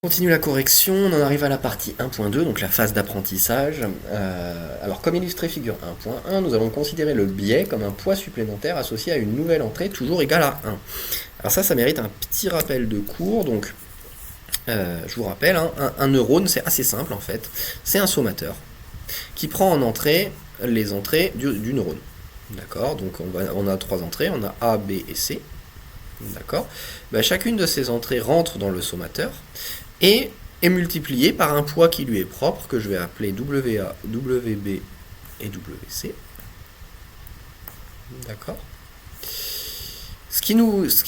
On continue la correction, on en arrive à la partie 1.2, donc la phase d'apprentissage. Alors comme illustré figure 1.1, nous allons considérer le biais comme un poids supplémentaire associé à une nouvelle entrée toujours égale à 1. Alors ça mérite un petit rappel de cours, donc je vous rappelle, hein, un neurone c'est assez simple en fait, c'est un sommateur qui prend en entrée les entrées du neurone. D'accord, donc on a trois entrées, on a A, B et C. D'accord, chacune de ces entrées rentre dans le sommateur et est multipliée par un poids qui lui est propre, que je vais appeler WA, WB et WC. D'accord. Ce qui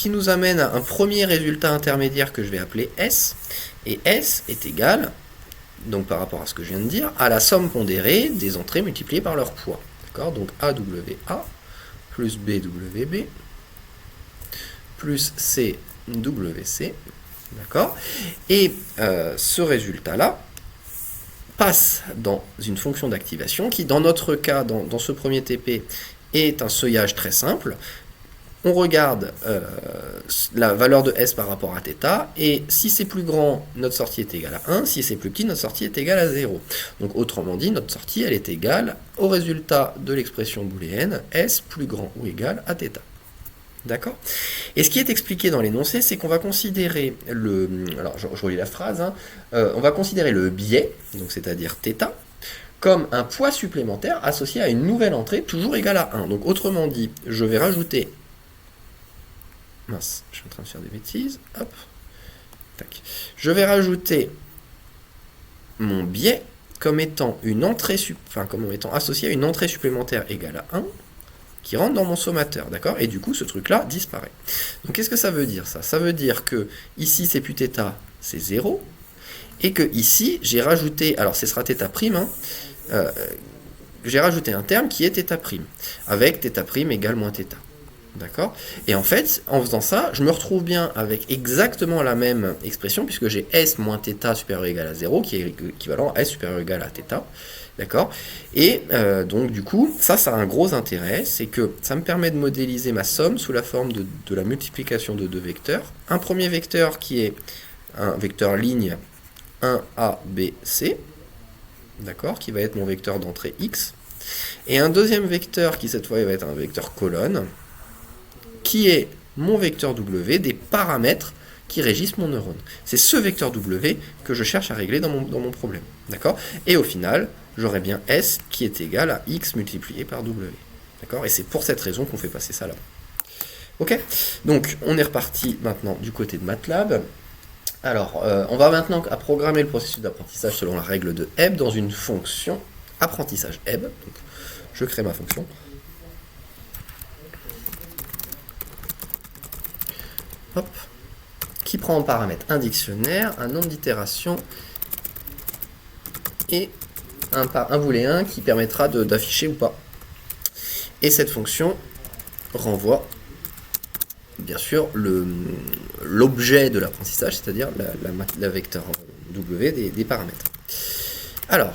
nous amène à un premier résultat intermédiaire que je vais appeler S. Et S est égal, donc par rapport à ce que je viens de dire, à la somme pondérée des entrées multipliées par leur poids. D'accord. Donc AWA plus BWB plus CWC. D'accord. Et ce résultat-là passe dans une fonction d'activation qui, dans notre cas, dans ce premier TP, est un seuillage très simple. On regarde la valeur de S par rapport à θ, et si c'est plus grand, notre sortie est égale à 1, si c'est plus petit, notre sortie est égale à 0. Donc autrement dit, notre sortie, elle est égale au résultat de l'expression booléenne S plus grand ou égal à θ. D'accord. Et ce qui est expliqué dans l'énoncé, c'est qu'on va considérer le... Alors, je relis la phrase. Hein, on va considérer le biais, donc c'est-à-dire θ, comme un poids supplémentaire associé à une nouvelle entrée toujours égale à 1. Donc, autrement dit, je vais rajouter... Mince, je suis en train de faire des bêtises. Hop. Tac. Je vais rajouter mon biais comme étant une entrée... comme étant associé à une entrée supplémentaire égale à 1, qui rentre dans mon sommateur, d'accord? Et du coup, ce truc-là disparaît. Donc, qu'est-ce que ça veut dire, ça? Ça veut dire que ici, c'est plus θ, c'est 0, et que ici, j'ai rajouté, alors ce sera θ', hein, j'ai rajouté un terme qui est θ', avec θ' égale moins θ. D'accord? Et en fait, en faisant ça, je me retrouve bien avec exactement la même expression, puisque j'ai S moins θ supérieur ou égal à 0, qui est équivalent à S supérieur ou égal à θ. D'accord? Et donc du coup, ça a un gros intérêt, c'est que ça me permet de modéliser ma somme sous la forme de la multiplication de deux vecteurs. Un premier vecteur qui est un vecteur ligne 1A, B, C, d'accord, qui va être mon vecteur d'entrée X. Et un deuxième vecteur qui cette fois va être un vecteur colonne, qui est mon vecteur W des paramètres qui régissent mon neurone. C'est ce vecteur W que je cherche à régler dans mon problème. D'accord? Et au final, j'aurai bien S qui est égal à X multiplié par W. D'accord? Et c'est pour cette raison qu'on fait passer ça là. Ok? Donc, on est reparti maintenant du côté de MATLAB. Alors, on va maintenant programmer le processus d'apprentissage selon la règle de Hebb dans une fonction apprentissage Hebb. Donc, je crée ma fonction. Hop. Qui prend en paramètre un dictionnaire, un nombre d'itérations et un booléen qui permettra d'afficher ou pas. Et cette fonction renvoie bien sûr l'objet de l'apprentissage, c'est-à-dire la vecteur W des paramètres. Alors,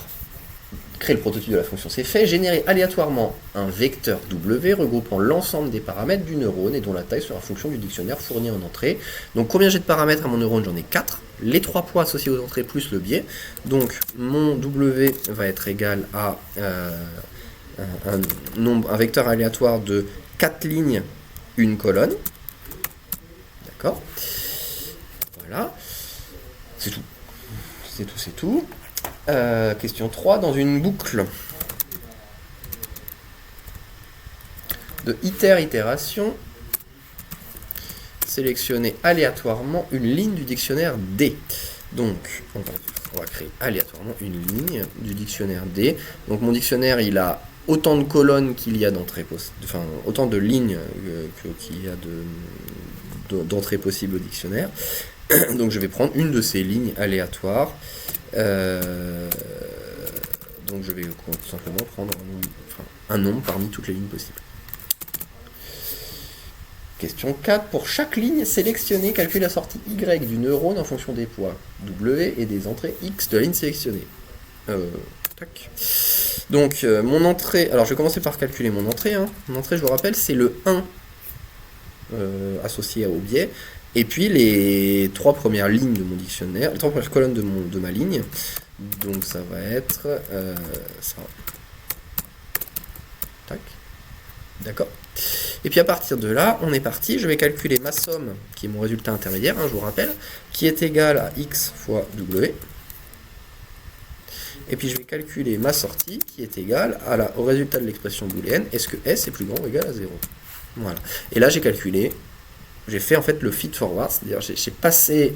créer le prototype de la fonction, c'est fait. Générer aléatoirement un vecteur W regroupant l'ensemble des paramètres du neurone et dont la taille sera fonction du dictionnaire fourni en entrée. Donc combien j'ai de paramètres à mon neurone? J'en ai 4. Les 3 poids associés aux entrées plus le biais. Donc mon W va être égal à un vecteur aléatoire de 4 lignes, une colonne. D'accord? Voilà. C'est tout. C'est tout. Question 3, dans une boucle de itération, sélectionnez aléatoirement une ligne du dictionnaire D. Donc, on va créer aléatoirement une ligne du dictionnaire D. Donc, mon dictionnaire, il a autant de colonnes qu'il y a d'entrées possibles, enfin, autant de lignes qu'il y a d'entrées possibles au dictionnaire. Donc, je vais prendre une de ces lignes aléatoires. Donc je vais tout simplement prendre un nombre parmi toutes les lignes possibles. Question 4. Pour chaque ligne, sélectionnez, calculez la sortie Y du neurone en fonction des poids W et des entrées X de la ligne sélectionnée. Tac. Donc mon entrée, alors je vais commencer par calculer mon entrée. Hein. Mon entrée, je vous rappelle, c'est le 1 associé au biais. Et puis les 3 premières lignes de mon dictionnaire, les 3 premières colonnes de ma ligne. Donc ça va être ça. Tac. D'accord. Et puis à partir de là, on est parti. Je vais calculer ma somme, qui est mon résultat intermédiaire, je vous rappelle, qui est égal à x fois w. Et puis je vais calculer ma sortie, qui est égale au résultat de l'expression booléenne. Est-ce que s est plus grand ou égal à 0? Voilà. Et là j'ai calculé, j'ai fait en fait le feed forward, c'est-à-dire j'ai passé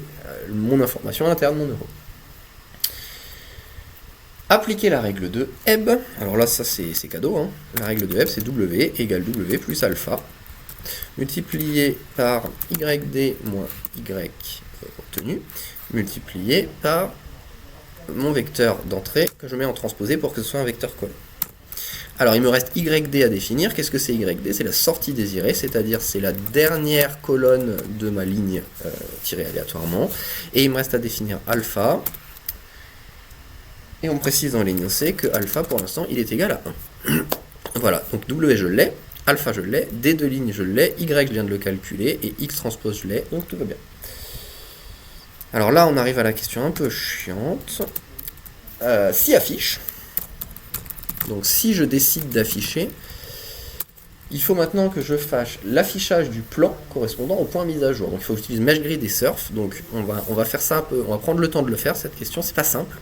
mon information à l'intérieur de mon euro. Appliquer la règle de Hebb. Alors là, ça c'est cadeau. Hein. La règle de Hebb, c'est W égale W plus alpha multiplié par YD moins Y obtenu, multiplié par mon vecteur d'entrée que je mets en transposé pour que ce soit un vecteur collant. Alors il me reste YD à définir. Qu'est-ce que c'est YD? C'est la sortie désirée, c'est-à-dire c'est la dernière colonne de ma ligne tirée aléatoirement. Et il me reste à définir alpha. Et on précise dans l'énoncé que alpha, pour l'instant, il est égal à 1. Voilà, donc W, je l'ai, alpha, je l'ai, D de ligne, je l'ai, Y, je viens de le calculer, et X transpose, je l'ai, donc tout va bien. Alors là, on arrive à la question un peu chiante. Si affiche, donc si je décide d'afficher, il faut maintenant que je fasse l'affichage du plan correspondant au point mis à jour. Donc il faut que j'utilise MeshGrid et Surf, donc on va faire ça un peu, on va prendre le temps de le faire, cette question, c'est pas simple.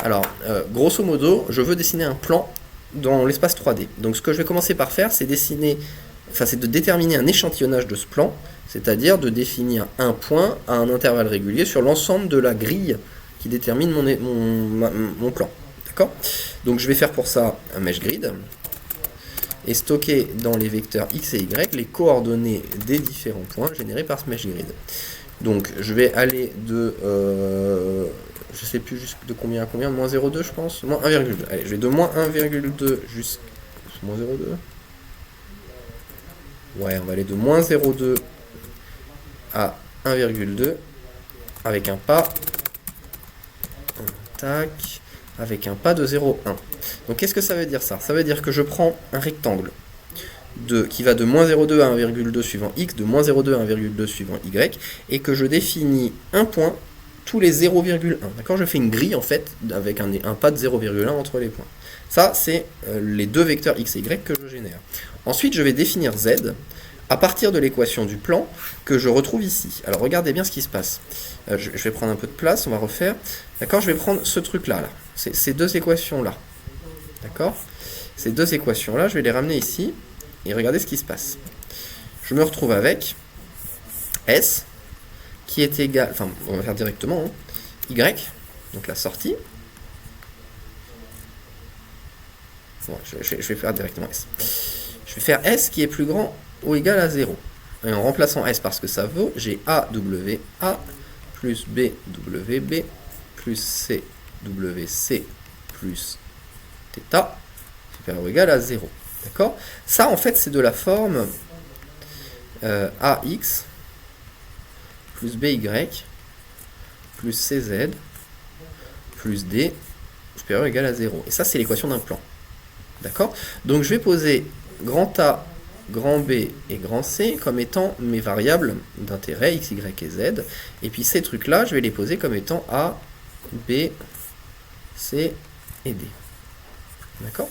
Alors, grosso modo, je veux dessiner un plan dans l'espace 3D. Donc ce que je vais commencer par faire, c'est de déterminer un échantillonnage de ce plan, c'est-à-dire de définir un point à un intervalle régulier sur l'ensemble de la grille qui détermine mon plan. D'accord? Donc je vais faire pour ça un MeshGrid et stocker dans les vecteurs x et y les coordonnées des différents points générés par ce MeshGrid. Donc je vais aller de... je sais plus juste de combien à combien, moins 0,2 je pense, moins 1,2. Allez, je vais de moins 1,2 jusqu'à moins 0,2. Ouais, on va aller de moins 0,2 à 1,2 avec un pas. Tac. Avec un pas de 0,1. Donc qu'est-ce que ça veut dire ça? Ça veut dire que je prends un rectangle qui va de moins 0,2 à 1,2 suivant x, de moins 0,2 à 1,2 suivant y, et que je définis un point tous les 0,1. D'accord? Je fais une grille en fait avec un pas de 0,1 entre les points. Ça, c'est les deux vecteurs x et y que je génère. Ensuite, je vais définir z à partir de l'équation du plan que je retrouve ici. Alors regardez bien ce qui se passe. Je vais prendre un peu de place, on va refaire. D'accord? Je vais prendre ce truc-là, ces deux équations-là. D'accord? Ces deux équations-là, je vais les ramener ici. Et regardez ce qui se passe. Je me retrouve avec S qui est égal, enfin on va faire directement, hein, Y, donc la sortie. Bon, je vais faire directement S. Je vais faire S qui est plus grand ou égal à 0. Et en remplaçant S par ce que ça vaut, j'ai AWA plus BWB plus CWC plus θ supérieur ou égal à 0. D'accord? Ça, en fait, c'est de la forme AX plus BY plus CZ plus D supérieur ou égal à 0. Et ça, c'est l'équation d'un plan. D'accord? Donc, je vais poser grand A, grand B et grand C comme étant mes variables d'intérêt, X, Y et Z. Et puis, ces trucs-là, je vais les poser comme étant A, B, C et D. D'accord?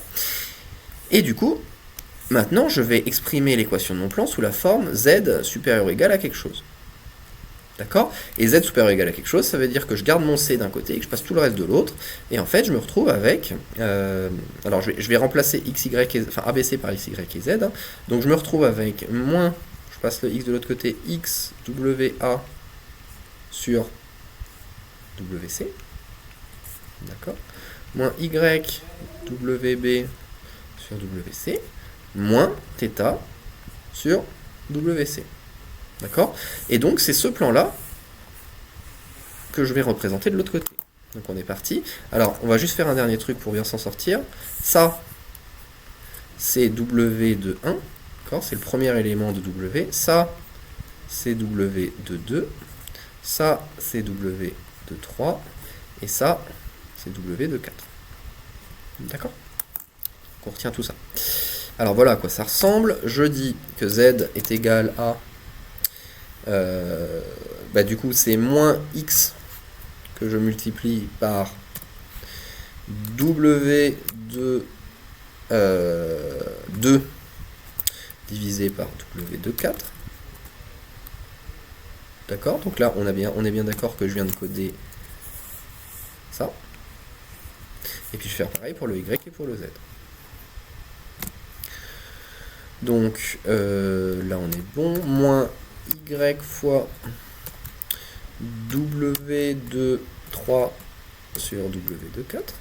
Et du coup, maintenant, je vais exprimer l'équation de mon plan sous la forme z supérieur ou égal à quelque chose. D'accord? Et z supérieur ou égal à quelque chose, ça veut dire que je garde mon c d'un côté et que je passe tout le reste de l'autre. Et en fait, je me retrouve avec... alors, je vais remplacer x, y, enfin ABC par x, y et z. Hein. Donc, je me retrouve avec moins... Je passe le x de l'autre côté, x, WA sur WC. D'accord? Moins y, WB sur WC, moins θ sur WC. D'accord? Et donc, c'est ce plan-là que je vais représenter de l'autre côté. Donc, on est parti. Alors, on va juste faire un dernier truc pour bien s'en sortir. Ça, c'est W de 1. D'accord? C'est le premier élément de W. Ça, c'est W de 2. Ça, c'est W de 3. Et ça, c'est W de 4. D'accord? On retient tout ça. Alors voilà à quoi ça ressemble. Je dis que z est égal à du coup c'est moins x que je multiplie par w de 2 divisé par w de 4. D'accord? Donc là, on est bien d'accord que je viens de coder ça. Et puis je vais faire pareil pour le y et pour le z. Donc là, on est bon. Moins y fois w de 3 sur w de 4.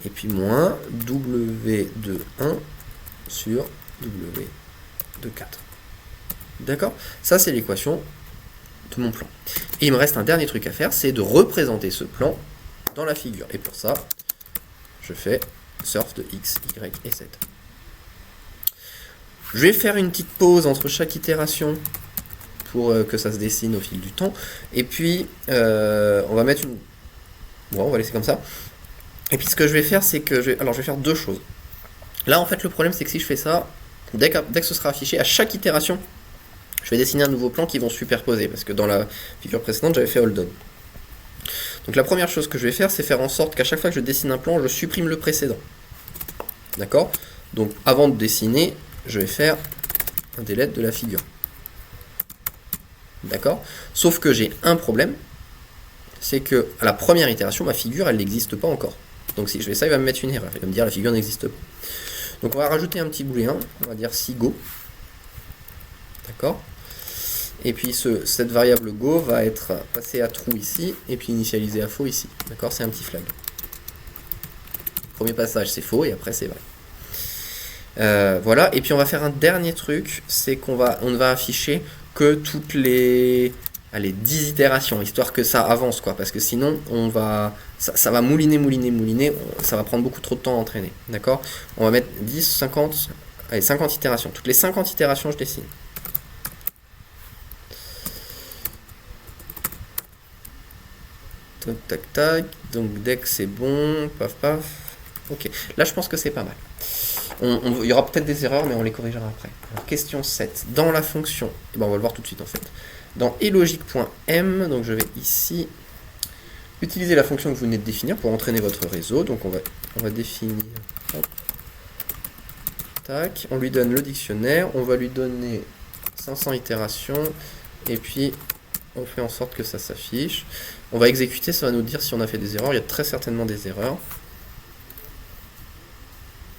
Et puis moins w de 1 sur w de 4. D'accord? Ça, c'est l'équation de mon plan. Et il me reste un dernier truc à faire, c'est de représenter ce plan dans la figure. Et pour ça, je fais surf de x, y et z. Je vais faire une petite pause entre chaque itération pour que ça se dessine au fil du temps. Et puis, on va mettre une... Bon, on va laisser comme ça. Et puis, ce que je vais faire, c'est que je vais faire deux choses. Là, en fait, le problème, c'est que si je fais ça, dès que ce sera affiché, à chaque itération, je vais dessiner un nouveau plan qui vont se superposer, parce que dans la figure précédente, j'avais fait hold on. Donc la première chose que je vais faire, c'est faire en sorte qu'à chaque fois que je dessine un plan, je supprime le précédent. D'accord? Donc avant de dessiner, je vais faire un delete de la figure. D'accord? Sauf que j'ai un problème, c'est que à la première itération, ma figure, elle n'existe pas encore. Donc si je fais ça, il va me mettre une erreur. Il va me dire la figure n'existe pas. Donc on va rajouter un petit booléen, on va dire si go. D'accord? Et puis cette variable go va être passée à true ici, et puis initialisée à faux ici. D'accord? C'est un petit flag. Premier passage c'est faux, et après c'est vrai. Voilà, et puis on va faire un dernier truc, c'est qu'on ne va afficher que toutes les 10 itérations, histoire que ça avance, quoi, parce que sinon ça va mouliner, ça va prendre beaucoup trop de temps à entraîner. D'accord? On va mettre 10, 50, allez, 50 itérations. Toutes les 50 itérations, je dessine. Tac, tac, donc dès que c'est bon, paf, paf. Ok, là je pense que c'est pas mal. Il y aura peut-être des erreurs, mais on les corrigera après. Alors, question 7. Dans la fonction, on va le voir tout de suite en fait. Dans elogic.m, donc je vais ici utiliser la fonction que vous venez de définir pour entraîner votre réseau. Donc on va définir. Hop, tac, on lui donne le dictionnaire, on va lui donner 500 itérations, et puis on fait en sorte que ça s'affiche. On va exécuter, ça va nous dire si on a fait des erreurs. Il y a très certainement des erreurs.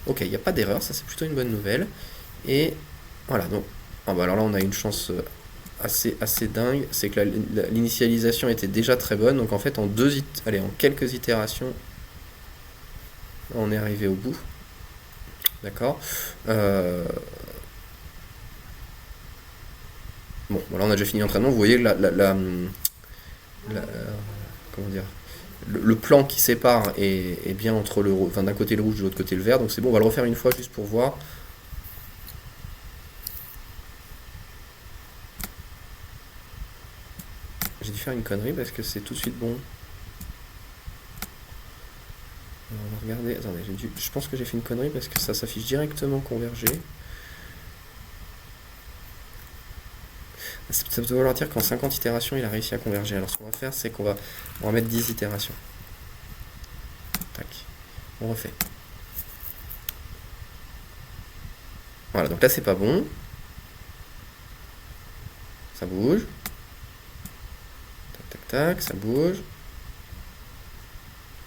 Ok, il n'y a pas d'erreur, ça c'est plutôt une bonne nouvelle. Et voilà, donc alors là on a une chance assez dingue, c'est que l'initialisation était déjà très bonne, donc en fait en quelques itérations, on est arrivé au bout. D'accord. Bon, voilà, on a déjà fini l'entraînement. Vous voyez comment dire, le plan qui sépare est bien entre d'un côté le rouge, de l'autre côté le vert. Donc c'est bon, on va le refaire une fois juste pour voir. J'ai dû faire une connerie parce que c'est tout de suite bon. On va regarder. Attendez, je pense que j'ai fait une connerie parce que ça s'affiche directement convergé. Ça peut vouloir dire qu'en 50 itérations, il a réussi à converger. Alors ce qu'on va faire, c'est qu'on va mettre 10 itérations. Tac. On refait. Voilà, donc là, c'est pas bon. Ça bouge. Tac, tac, tac, ça bouge.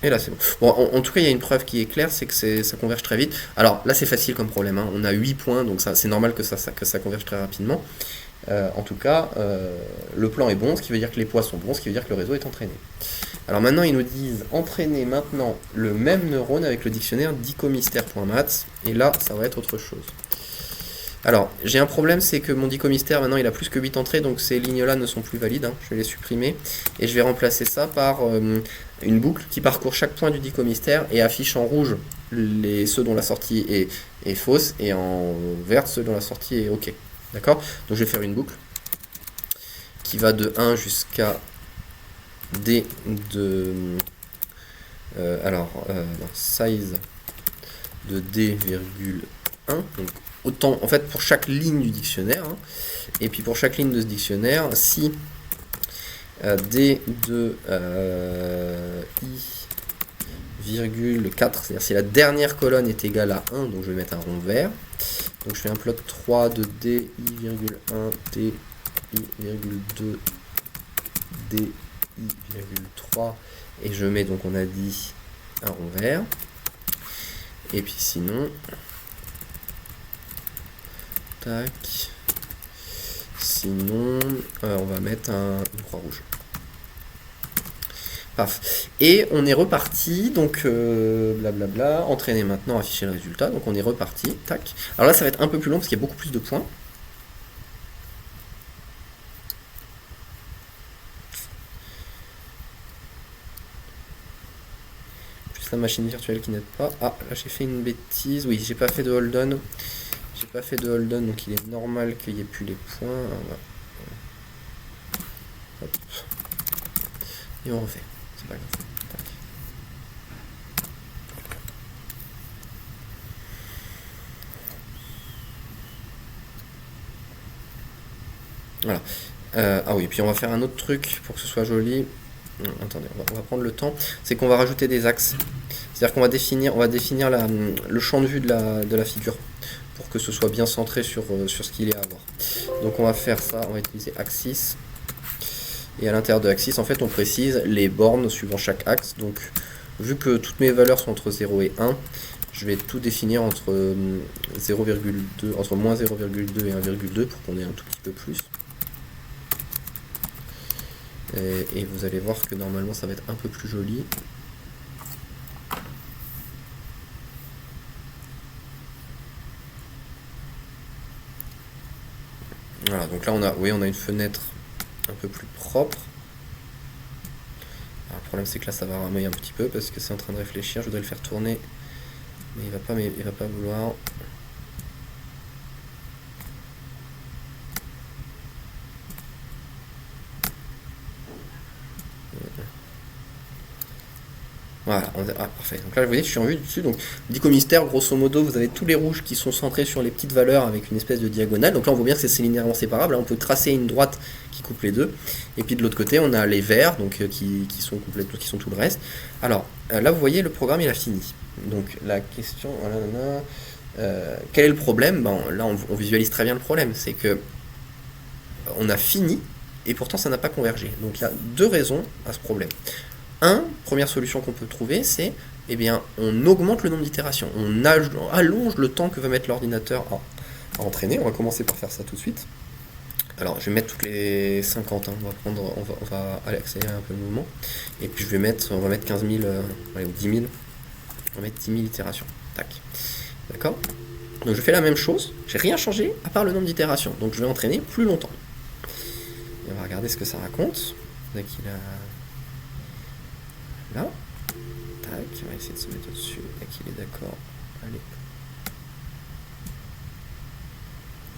Et là, c'est bon. Bon, en tout cas, il y a une preuve qui est claire, c'est que ça converge très vite. Alors là, c'est facile comme problème. Hein. On a 8 points, donc c'est normal que ça converge très rapidement. En tout cas, le plan est bon, ce qui veut dire que les poids sont bons, ce qui veut dire que le réseau est entraîné. Alors maintenant, ils nous disent entraîner maintenant le même neurone avec le dictionnaire dicomystère.maths, et là, ça va être autre chose. Alors, j'ai un problème, c'est que mon dicomystère, maintenant, il a plus que 8 entrées, donc ces lignes-là ne sont plus valides, hein. Je vais les supprimer, et je vais remplacer ça par une boucle qui parcourt chaque point du dicomystère et affiche en rouge ceux dont la sortie est fausse, et en vert ceux dont la sortie est OK. D'accord? Donc je vais faire une boucle qui va de 1 jusqu'à D de... size de D,1. Donc autant, en fait, pour chaque ligne du dictionnaire, hein, et puis pour chaque ligne de ce dictionnaire, si d de i virgule 4, c'est-à-dire si la dernière colonne est égale à 1, donc je vais mettre un rond vert. Donc je fais un plot 3 de d i virgule 1, d i virgule 2, d i virgule 3, et je mets, donc on a dit, un rond vert. Et puis sinon, tac, sinon on va mettre une croix rouge. Paf. Et on est reparti, donc blablabla, entraîner maintenant, afficher le résultat, donc on est reparti, tac. Alors là ça va être un peu plus long parce qu'il y a beaucoup plus de points. Plus la machine virtuelle qui n'aide pas. Ah, là j'ai fait une bêtise, oui, j'ai pas fait de hold on. J'ai pas fait de hold on, donc il est normal qu'il n'y ait plus les points. Hop. Et on refait, c'est pas grave. Voilà. Ah oui, puis on va faire un autre truc pour que ce soit joli. Non, attendez, on va prendre le temps. C'est qu'on va rajouter des axes. C'est-à-dire qu'on va définir, le champ de vue de la figure pour que ce soit bien centré sur ce qu'il y a à voir. Donc on va faire ça, on va utiliser axis. Et à l'intérieur de axis, en fait, on précise les bornes suivant chaque axe. Donc vu que toutes mes valeurs sont entre 0 et 1, je vais tout définir entre 0,2, entre moins 0,2 et 1,2 pour qu'on ait un tout petit peu plus. Et vous allez voir que normalement ça va être un peu plus joli. Voilà, donc là on a une fenêtre un peu plus propre. Alors, le problème c'est que là ça va ramer un petit peu parce que c'est en train de réfléchir, je voudrais le faire tourner, mais il va pas vouloir. Voilà, parfait. Donc là, vous voyez, je suis en vue dessus. Donc, Dico Mystère, grosso modo, vous avez tous les rouges qui sont centrés sur les petites valeurs avec une espèce de diagonale. Donc là, on voit bien que c'est linéairement séparable. Là, on peut tracer une droite qui coupe les deux. Et puis de l'autre côté, on a les verts, donc qui sont tout le reste. Alors, là, vous voyez, le programme, il a fini. Donc, la question, quel est le problème? Là, on visualise très bien le problème. C'est que on a fini, et pourtant, ça n'a pas convergé. Donc, il y a deux raisons à ce problème. Première solution qu'on peut trouver, c'est, eh bien, on augmente le nombre d'itérations, on allonge le temps que va mettre l'ordinateur à entraîner. On va commencer par faire ça tout de suite. Alors, je vais mettre toutes les 50, hein. On va accélérer un peu le mouvement, et puis on va mettre 15 000, ou 10 000, on va mettre 10 000 itérations, tac, d'accord. Donc je fais la même chose, j'ai rien changé à part le nombre d'itérations, donc je vais entraîner plus longtemps. Et on va regarder ce que ça raconte. Dès qu'il a... Là, tac, on va essayer de se mettre au-dessus, et qu'il est d'accord. Allez.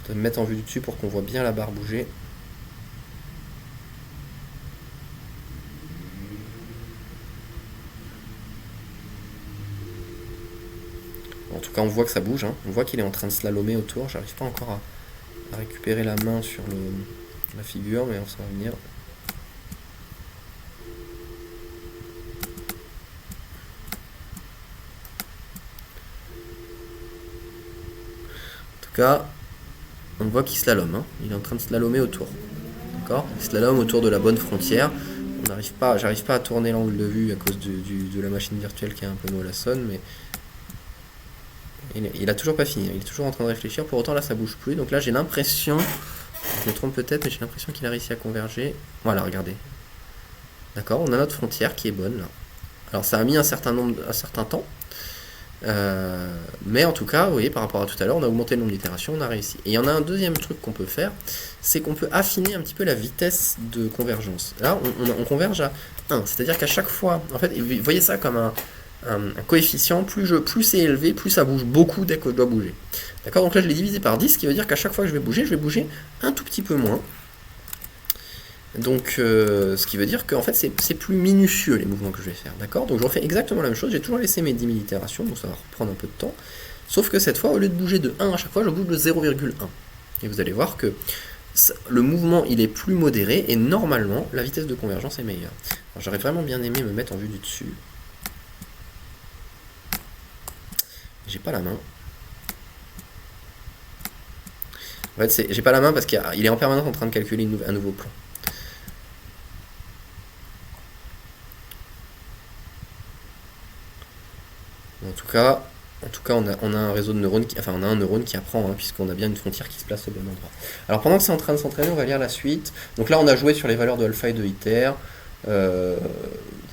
Je vais me mettre en vue du dessus pour qu'on voit bien la barre bouger. En tout cas, on voit que ça bouge, hein. On voit qu'il est en train de slalomer autour. J'arrive pas encore à récupérer la main sur la figure, mais ça va venir. Cas, on voit qu'il slalome, hein. Il est en train de slalomer autour. D'accord? Il slalome autour de la bonne frontière. J'arrive pas à tourner l'angle de vue à cause de la machine virtuelle qui est un peu mollassonne, mais il a toujours pas fini. Il est toujours en train de réfléchir. Pour autant, là, ça bouge plus. Donc là, j'ai l'impression, je me trompe peut-être, mais j'ai l'impression qu'il a réussi à converger. Voilà, regardez. D'accord? On a notre frontière qui est bonne là. Alors, ça a mis un certain temps. Mais en tout cas, vous voyez, par rapport à tout à l'heure, on a augmenté le nombre d'itérations, on a réussi. Et il y en a un deuxième truc qu'on peut faire, c'est qu'on peut affiner un petit peu la vitesse de convergence. Là, on converge à 1, c'est-à-dire qu'à chaque fois, en fait, vous voyez ça comme un coefficient, plus c'est élevé, plus ça bouge beaucoup dès que je dois bouger. D'accord? Donc là, je l'ai divisé par 10, ce qui veut dire qu'à chaque fois que je vais bouger un tout petit peu moins. Donc, ce qui veut dire qu'en fait, c'est plus minutieux les mouvements que je vais faire, d'accord? Donc, je refais exactement la même chose, j'ai toujours laissé mes 10 000 itérations, donc ça va reprendre un peu de temps. Sauf que cette fois, au lieu de bouger de 1 à chaque fois, je bouge de 0,1. Et vous allez voir que le mouvement il est plus modéré et normalement la vitesse de convergence est meilleure. J'aurais vraiment bien aimé me mettre en vue du dessus. J'ai pas la main. En fait, j'ai pas la main parce qu'il est en permanence en train de calculer un nouveau plan. En tout cas, on a un réseau de neurones, on a un neurone qui apprend, hein, puisqu'on a bien une frontière qui se place au bon endroit. Alors pendant que c'est en train de s'entraîner, on va lire la suite. Donc là, on a joué sur les valeurs de alpha et de iter.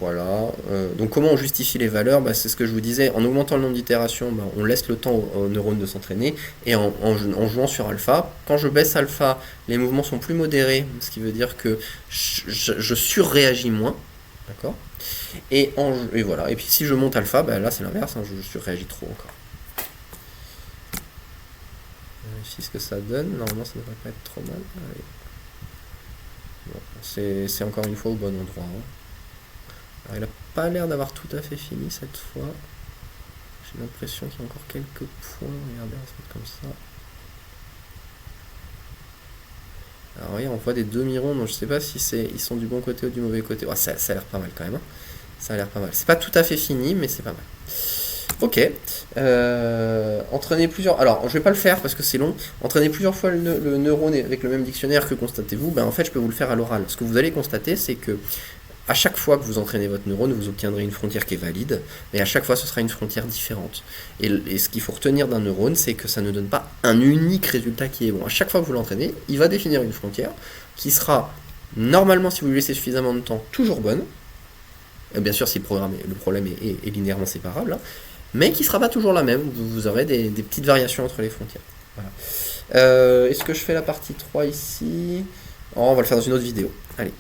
Voilà. Donc comment on justifie les valeurs, c'est ce que je vous disais. En augmentant le nombre d'itérations, on laisse le temps aux neurones de s'entraîner. Et en jouant sur alpha, quand je baisse alpha, les mouvements sont plus modérés, ce qui veut dire que je surréagis moins. D'accord. Et voilà. Et puis si je monte alpha, là c'est l'inverse, hein, je surréagis trop encore. Vérifie ce que ça donne. Normalement ça ne devrait pas être trop mal. Bon, c'est encore une fois au bon endroit. Hein. Alors il n'a pas l'air d'avoir tout à fait fini cette fois. J'ai l'impression qu'il y a encore quelques points. Regardez, on va se mettre comme ça. Alors oui, on voit des demi-ronds, donc je sais pas si ils sont du bon côté ou du mauvais côté. Ouais, ça a l'air pas mal quand même. Hein. Ça a l'air pas mal. C'est pas tout à fait fini, mais c'est pas mal. Ok. Entraîner plusieurs... Alors, je vais pas le faire parce que c'est long. Entraîner plusieurs fois le neurone avec le même dictionnaire, que constatez-vous? En fait, je peux vous le faire à l'oral. Ce que vous allez constater, c'est que à chaque fois que vous entraînez votre neurone, vous obtiendrez une frontière qui est valide, mais à chaque fois, ce sera une frontière différente. Et ce qu'il faut retenir d'un neurone, c'est que ça ne donne pas un unique résultat qui est bon. À chaque fois que vous l'entraînez, il va définir une frontière qui sera, normalement, si vous lui laissez suffisamment de temps, toujours bonne. Et bien sûr, si le problème est linéairement séparable, hein, mais qui ne sera pas toujours la même. Vous aurez des petites variations entre les frontières. Voilà. Est-ce que je fais la partie 3 ici? On va le faire dans une autre vidéo. Allez.